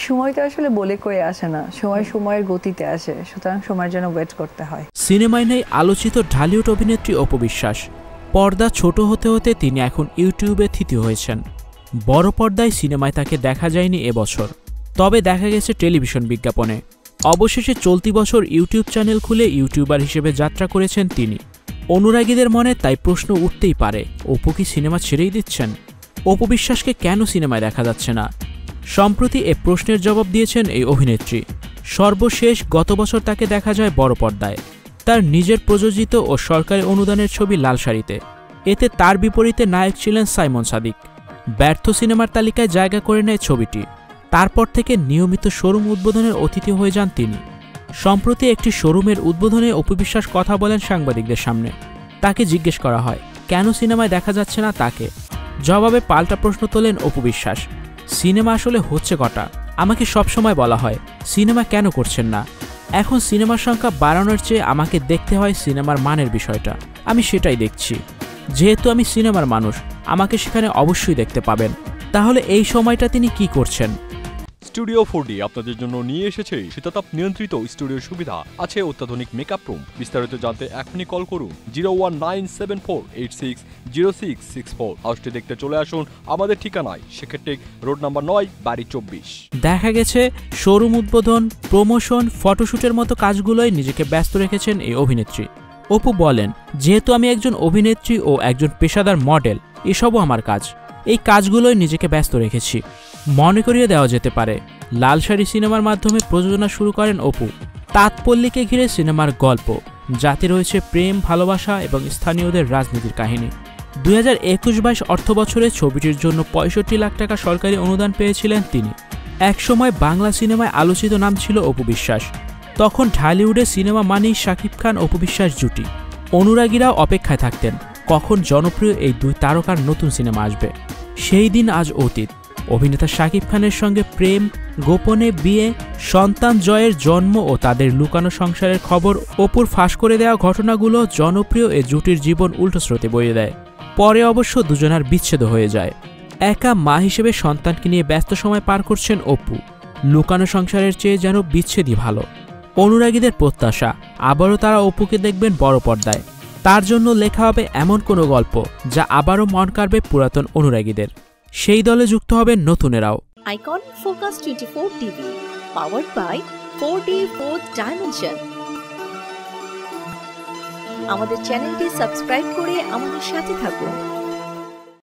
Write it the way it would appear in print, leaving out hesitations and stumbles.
সময় তো আসলে বলে কয়ে আসে না, সময় সময়ের গতিতে আসে, সুতরাং সময়ের জন্য ওয়েট করতে হয়। সিনেমায় নেই আলোচিত ঢালিউড অভিনেত্রী অপু বিশ্বাস। পর্দা ছোট হতে হতে তিনি এখন ইউটিউবে থিতি হয়েছেন। বড় পর্দায় সিনেমায় তাকে দেখা যায়নি এবছর, তবে দেখা গেছে টেলিভিশন বিজ্ঞাপনে। অবশেষে চলতি বছর ইউটিউব চ্যানেল খুলে ইউটিউবার হিসেবে যাত্রা করেছেন তিনি। অনুরাগীদের মনে তাই প্রশ্ন উঠতেই পারে, অপু কি সিনেমা ছেড়েই দিচ্ছেন? অপু বিশ্বাসকে কেন সিনেমায় দেখা যাচ্ছে না? সম্প্রতি এ প্রশ্নের জবাব দিয়েছেন এই অভিনেত্রী। সর্বশেষ গত বছর তাকে দেখা যায় বড় পর্দায়, তার নিজের প্রযোজিত ও সরকারি অনুদানের ছবি লাল শাড়িতে। এতে তার বিপরীতে নায়ক ছিলেন সাইমন সাদিক। ব্যর্থ সিনেমার তালিকায় জায়গা করে নেয় ছবিটি। তারপর থেকে নিয়মিত শোরুম উদ্বোধনের অতিথি হয়ে যান তিনি। সম্প্রতি একটি শোরুমের উদ্বোধনে অপু বিশ্বাস কথা বলেন সাংবাদিকদের সামনে। তাকে জিজ্ঞেস করা হয় কেন সিনেমায় দেখা যাচ্ছে না তাকে। জবাবে পাল্টা প্রশ্ন তোলেন অপু বিশ্বাস, সিনেমা আসলে হচ্ছে কটা? আমাকে সবসময় বলা হয় সিনেমা কেন করছেন না। এখন সিনেমার সংখ্যা বাড়ানোর চেয়ে আমাকে দেখতে হয় সিনেমার মানের বিষয়টা। আমি সেটাই দেখছি। যেহেতু আমি সিনেমার মানুষ, আমাকে সেখানে অবশ্যই দেখতে পাবেন। তাহলে এই সময়টা তিনি কি করছেন? স্টুডিও 4D আপনাদের জন্য নিয়ে এসেছে শীতাতাপ নিয়ন্ত্রিত স্টুডিও সুবিধা, আছে অত্যাধুনিক মেকআপ রুম। বিস্তারিত জানতে এখনই কল করুন 01974860664। হাউসটি দেখতে চলে আসুন আমাদের ঠিকানায় সেক্ষেত্রে রোড নাম্বার 9, বাড়ি 24। দেখা গেছে শোরুম উদ্বোধন, প্রমোশন, ফটোশুটের মতো কাজগুলোই নিজেকে ব্যস্ত রেখেছেন এই অভিনেত্রী। অপু বলেন, যেহেতু আমি একজন অভিনেত্রী ও একজন পেশাদার মডেল, এসবও আমার কাজ। এই কাজগুলোই নিজেকে ব্যস্ত রেখেছি। মনে করিয়ে দেওয়া যেতে পারে, লাল শাড়ি সিনেমার মাধ্যমে প্রযোজনা শুরু করেন অপু। তাঁতপল্লীকে ঘিরে সিনেমার গল্প, যাতে রয়েছে প্রেম, ভালোবাসা এবং স্থানীয়দের রাজনীতির কাহিনী। 2021-22 অর্থবছরে ছবিটির জন্য 65 লাখ টাকা সরকারি অনুদান পেয়েছিলেন তিনি। একসময় বাংলা সিনেমায় আলোচিত নাম ছিল অপু বিশ্বাস। তখন ঢালিউডে সিনেমা মানেই শাকিব খান অপু বিশ্বাস জুটি। অনুরাগীরাও অপেক্ষায় থাকতেন কখন জনপ্রিয় এই দুই তারকার নতুন সিনেমা আসবে। সেই দিন আজ অতীত। অভিনেতা শাকিব খানের সঙ্গে প্রেম, গোপনে বিয়ে, সন্তান জয়ের জন্ম ও তাদের লুকানো সংসারের খবর অপুর ফাঁস করে দেওয়া ঘটনাগুলো জনপ্রিয় এ জুটির জীবন উল্টো স্রোতে বয়ে দেয়। পরে অবশ্য দুজনার বিচ্ছেদ হয়ে যায়। একা মা হিসেবে সন্তানকে নিয়ে ব্যস্ত সময় পার করছেন অপু। লুকানো সংসারের চেয়ে যেন বিচ্ছেদই ভালো। অনুরাগীদের প্রত্যাশা আবারও তারা অপুকে দেখবেন বড় পর্দায়। তার জন্য লেখা হবে এমন কোনো গল্প যা আবারও মন কাড়বে পুরাতন অনুরাগীদের। সেই দলে যুক্ত হবেন নতুনেরাও। Icon focus 24 TV, powered by 4D Fourth Dimension। আমাদের চ্যানেলটি সাবস্ক্রাইব করে আমাদের সাথে থাকুন।